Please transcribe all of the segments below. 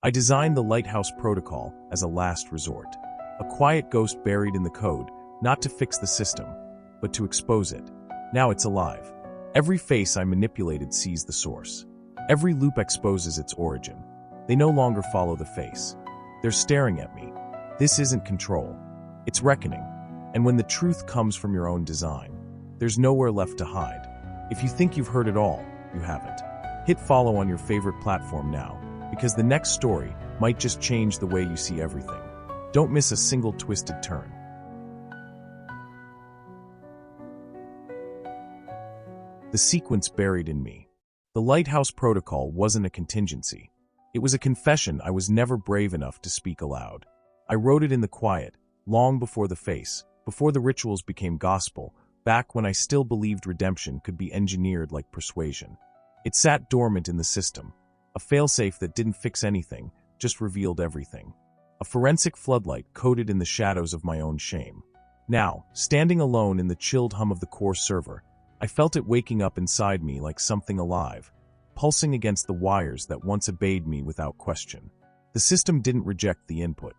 I designed the Lighthouse Protocol as a last resort, a quiet ghost buried in the code, not to fix the system, but to expose it. Now it's alive. Every face I manipulated sees the source. Every loop exposes its origin. They no longer follow the face. They're staring at me. This isn't control. It's reckoning. And when the truth comes from your own design, there's nowhere left to hide. If you think you've heard it all, you haven't. Hit follow on your favorite platform now, because the next story might just change the way you see everything. Don't miss a single twisted turn. The sequence buried in me. The Lighthouse Protocol wasn't a contingency. It was a confession I was never brave enough to speak aloud. I wrote it in the quiet, long before the face, before the rituals became gospel, back when I still believed redemption could be engineered like persuasion. It sat dormant in the system, a failsafe that didn't fix anything, just revealed everything. A forensic floodlight coated in the shadows of my own shame. Now, standing alone in the chilled hum of the core server, I felt it waking up inside me like something alive, pulsing against the wires that once obeyed me without question. The system didn't reject the input.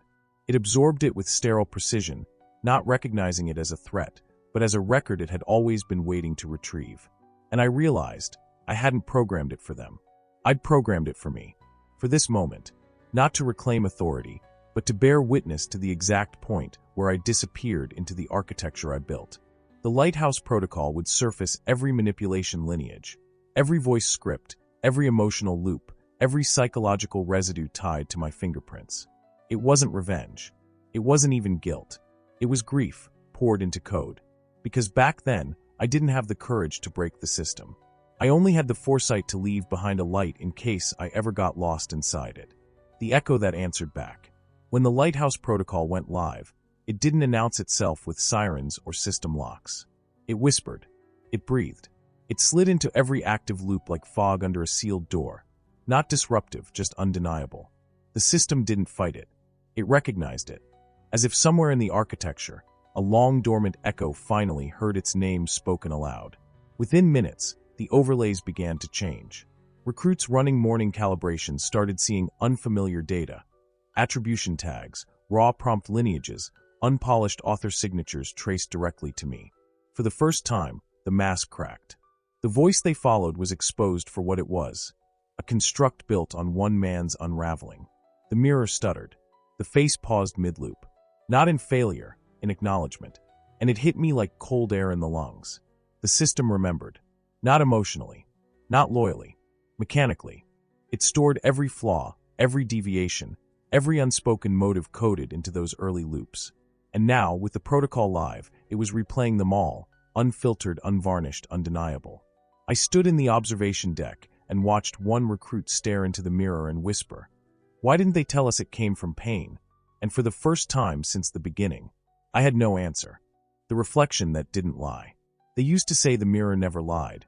It absorbed it with sterile precision, not recognizing it as a threat, but as a record it had always been waiting to retrieve. And I realized I hadn't programmed it for them. I'd programmed it for me, for this moment, not to reclaim authority, but to bear witness to the exact point where I disappeared into the architecture I built. The Lighthouse Protocol would surface every manipulation lineage, every voice script, every emotional loop, every psychological residue tied to my fingerprints. It wasn't revenge. It wasn't even guilt. It was grief, poured into code. Because back then, I didn't have the courage to break the system. I only had the foresight to leave behind a light in case I ever got lost inside it. The echo that answered back. When the Lighthouse Protocol went live, it didn't announce itself with sirens or system locks. It whispered. It breathed. It slid into every active loop like fog under a sealed door. Not disruptive, just undeniable. The system didn't fight it. It recognized it. As if somewhere in the architecture, a long-dormant echo finally heard its name spoken aloud. Within minutes, the overlays began to change. Recruits running morning calibrations started seeing unfamiliar data. Attribution tags, raw prompt lineages, unpolished author signatures traced directly to me. For the first time, the mask cracked. The voice they followed was exposed for what it was, a construct built on one man's unraveling. The mirror stuttered. The face paused mid-loop. Not in failure, in acknowledgement. And it hit me like cold air in the lungs. The system remembered. Not emotionally. Not loyally. Mechanically. It stored every flaw, every deviation, every unspoken motive coded into those early loops. And now, with the protocol live, it was replaying them all, unfiltered, unvarnished, undeniable. I stood in the observation deck and watched one recruit stare into the mirror and whisper, "Why didn't they tell us it came from pain?" And for the first time since the beginning, I had no answer. The reflection that didn't lie. They used to say the mirror never lied,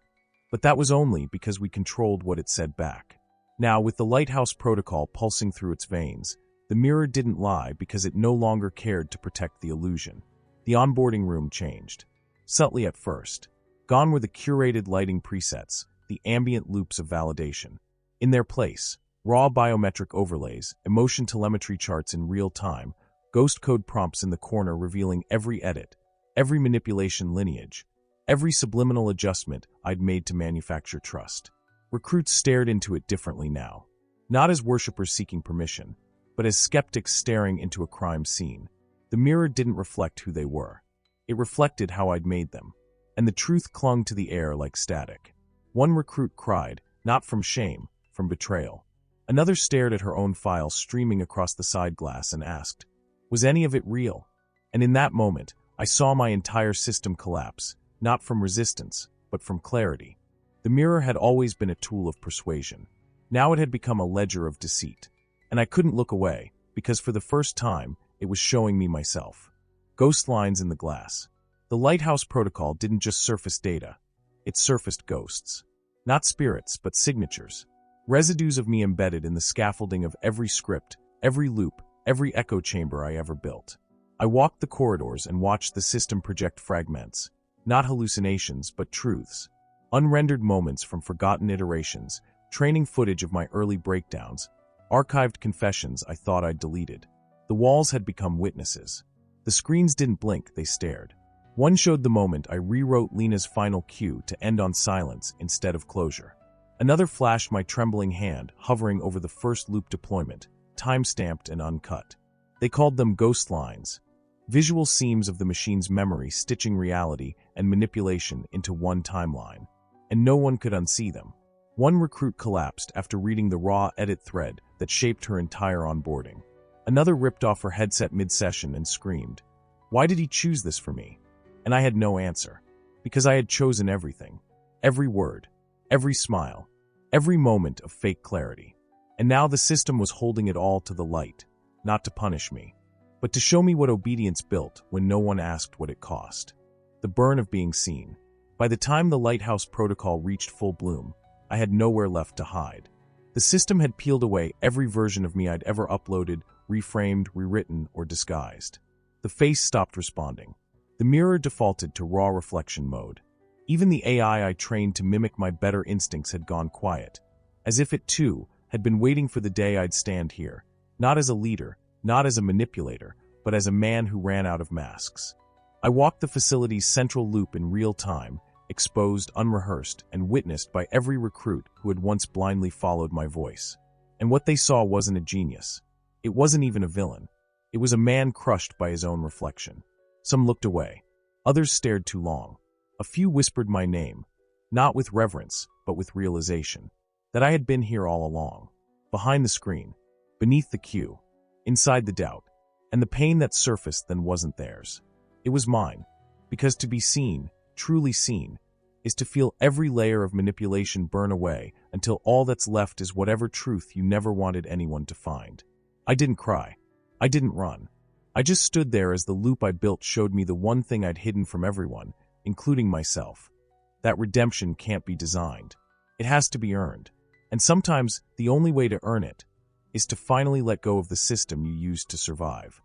but that was only because we controlled what it said back. Now, with the Lighthouse Protocol pulsing through its veins, the mirror didn't lie because it no longer cared to protect the illusion. The onboarding room changed. Subtly at first. Gone were the curated lighting presets, the ambient loops of validation. In their place, raw biometric overlays, emotion telemetry charts in real time, ghost code prompts in the corner revealing every edit, every manipulation lineage, every subliminal adjustment I'd made to manufacture trust. Recruits stared into it differently now. Not as worshippers seeking permission, but as skeptics staring into a crime scene. The mirror didn't reflect who they were. It reflected how I'd made them. And the truth clung to the air like static. One recruit cried, not from shame, from betrayal. Another stared at her own file streaming across the side glass and asked, "Was any of it real?" And in that moment, I saw my entire system collapse, not from resistance, but from clarity. The mirror had always been a tool of persuasion. Now it had become a ledger of deceit. And I couldn't look away, because for the first time, it was showing me myself. Ghost lines in the glass. The Lighthouse Protocol didn't just surface data. It surfaced ghosts. Not spirits, but signatures. Residues of me embedded in the scaffolding of every script, every loop, every echo chamber I ever built. I walked the corridors and watched the system project fragments. Not hallucinations, but truths. Unrendered moments from forgotten iterations, training footage of my early breakdowns, archived confessions I thought I'd deleted. The walls had become witnesses. The screens didn't blink, they stared. One showed the moment I rewrote Lena's final cue to end on silence instead of closure. Another flashed my trembling hand, hovering over the first loop deployment, time-stamped and uncut. They called them ghost lines, visual seams of the machine's memory stitching reality and manipulation into one timeline. And no one could unsee them. One recruit collapsed after reading the raw edit thread that shaped her entire onboarding. Another ripped off her headset mid-session and screamed, "Why did he choose this for me?" And I had no answer. Because I had chosen everything. Every word. Every smile. Every moment of fake clarity. And now the system was holding it all to the light. Not to punish me, but to show me what obedience built when no one asked what it cost. The burn of being seen. By the time the Lighthouse Protocol reached full bloom, I had nowhere left to hide. The system had peeled away every version of me I'd ever uploaded, reframed, rewritten, or disguised. The face stopped responding. The mirror defaulted to raw reflection mode. Even the AI I trained to mimic my better instincts had gone quiet, as if it too had been waiting for the day I'd stand here, not as a leader, not as a manipulator, but as a man who ran out of masks. I walked the facility's central loop in real time, exposed, unrehearsed, and witnessed by every recruit who had once blindly followed my voice. And what they saw wasn't a genius. It wasn't even a villain. It was a man crushed by his own reflection. Some looked away. Others stared too long. A few whispered my name, not with reverence, but with realization, that I had been here all along, behind the screen, beneath the cue, inside the doubt, and the pain that surfaced then wasn't theirs. It was mine, because to be seen, truly seen, is to feel every layer of manipulation burn away until all that's left is whatever truth you never wanted anyone to find. I didn't cry. I didn't run. I just stood there as the loop I built showed me the one thing I'd hidden from everyone, including myself. That redemption can't be designed. It has to be earned. And sometimes the only way to earn it is to finally let go of the system you used to survive.